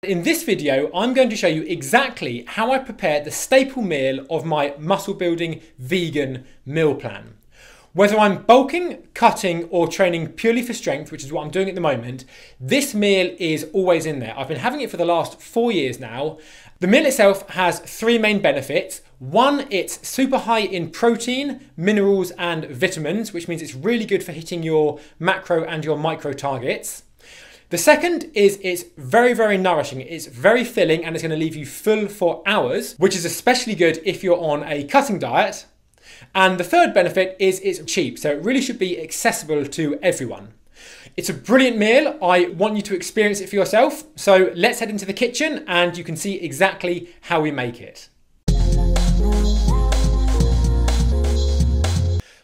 In this video, I'm going to show you exactly how I prepare the staple meal of my muscle building vegan meal plan. Whether I'm bulking, cutting, or training purely for strength, which is what I'm doing at the moment, this meal is always in there. I've been having it for the last 4 years now. The meal itself has three main benefits. One, it's super high in protein, minerals, and vitamins, which means it's really good for hitting your macro and your micro targets. The second is it's very, very nourishing. It's very filling and it's going to leave you full for hours, which is especially good if you're on a cutting diet. And the third benefit is it's cheap, so it really should be accessible to everyone. It's a brilliant meal. I want you to experience it for yourself. So let's head into the kitchen and you can see exactly how we make it.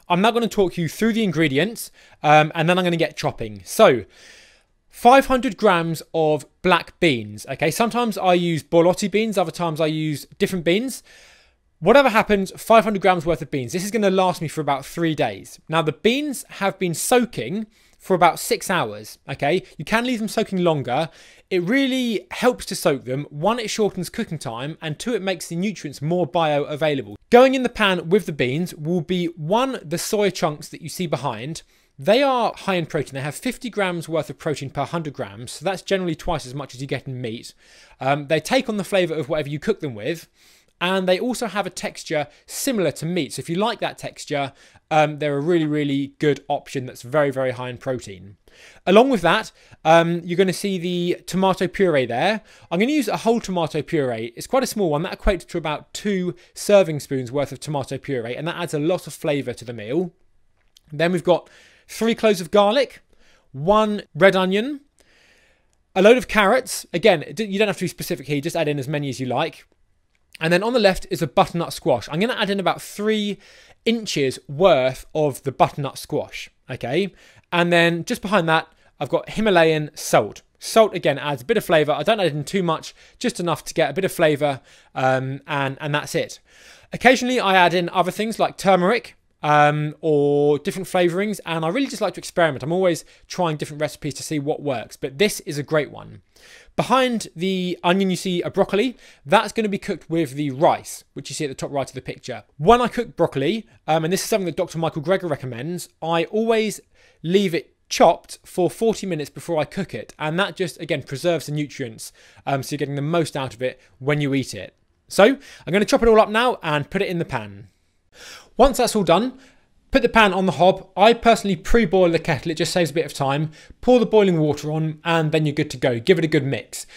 I'm now going to talk you through the ingredients and then I'm going to get chopping. So 500 grams of black beans. Okay, sometimes I use borlotti beans, other times I use different beans. Whatever happens, 500 grams worth of beans. This is going to last me for about 3 days. Now the beans have been soaking for about 6 hours. Okay, you can leave them soaking longer. It really helps to soak them. One, it shortens cooking time, and two, it makes the nutrients more bioavailable. Going in the pan with the beans will be one, the soy chunks that you see behind. They are high in protein. They have 50 grams worth of protein per 100 grams. So that's generally twice as much as you get in meat. They take on the flavour of whatever you cook them with. And they also have a texture similar to meat. So if you like that texture, they're a really, really good option that's very, very high in protein. Along with that, you're going to see the tomato puree there. I'm going to use a whole tomato puree. It's quite a small one. That equates to about 2 serving spoons worth of tomato puree. And that adds a lot of flavour to the meal. Then we've got 3 cloves of garlic, 1 red onion, a load of carrots. Again, you don't have to be specific here, just add in as many as you like. And then on the left is a butternut squash. I'm going to add in about 3 inches worth of the butternut squash, okay? And then just behind that, I've got Himalayan salt. Salt, again, adds a bit of flavour. I don't add in too much, just enough to get a bit of flavour, and that's it. Occasionally, I add in other things like turmeric, or different flavorings, and I really just like to experiment. I'm always trying different recipes to see what works, but this is a great one. Behind the onion you see a broccoli. That's going to be cooked with the rice, which you see at the top right of the picture. When I cook broccoli, and this is something that Dr. Michael Greger recommends, I always leave it chopped for 40 minutes before I cook it, and that just, again, preserves the nutrients, so you're getting the most out of it when you eat it. So I'm going to chop it all up now and put it in the pan. Once that's all done, put the pan on the hob. I personally pre-boil the kettle, it just saves a bit of time. Pour the boiling water on and then you're good to go. Give it a good mix.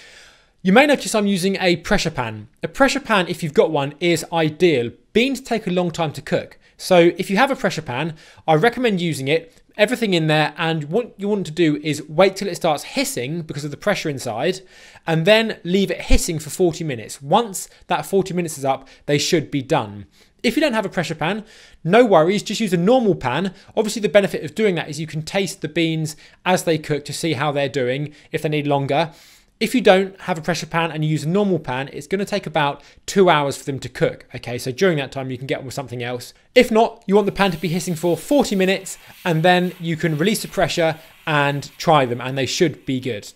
You may notice I'm using a pressure pan. A pressure pan, if you've got one, is ideal. Beans take a long time to cook. So if you have a pressure pan, I recommend using it. Everything in there, and what you want to do is wait till it starts hissing because of the pressure inside, and then leave it hissing for 40 minutes. Once that 40 minutes is up, they should be done. If you don't have a pressure pan, no worries, just use a normal pan. Obviously the benefit of doing that is you can taste the beans as they cook to see how they're doing, if they need longer. If you don't have a pressure pan and you use a normal pan, it's going to take about 2 hours for them to cook. Okay, so during that time you can get on with something else. If not, you want the pan to be hissing for 40 minutes and then you can release the pressure and try them and they should be good.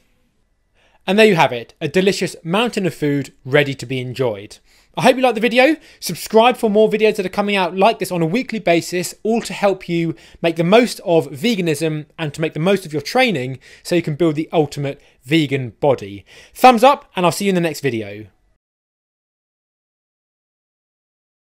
And there you have it, a delicious mountain of food ready to be enjoyed. I hope you liked the video. Subscribe for more videos that are coming out like this on a weekly basis, all to help you make the most of veganism and to make the most of your training so you can build the ultimate vegan body. Thumbs up and I'll see you in the next video.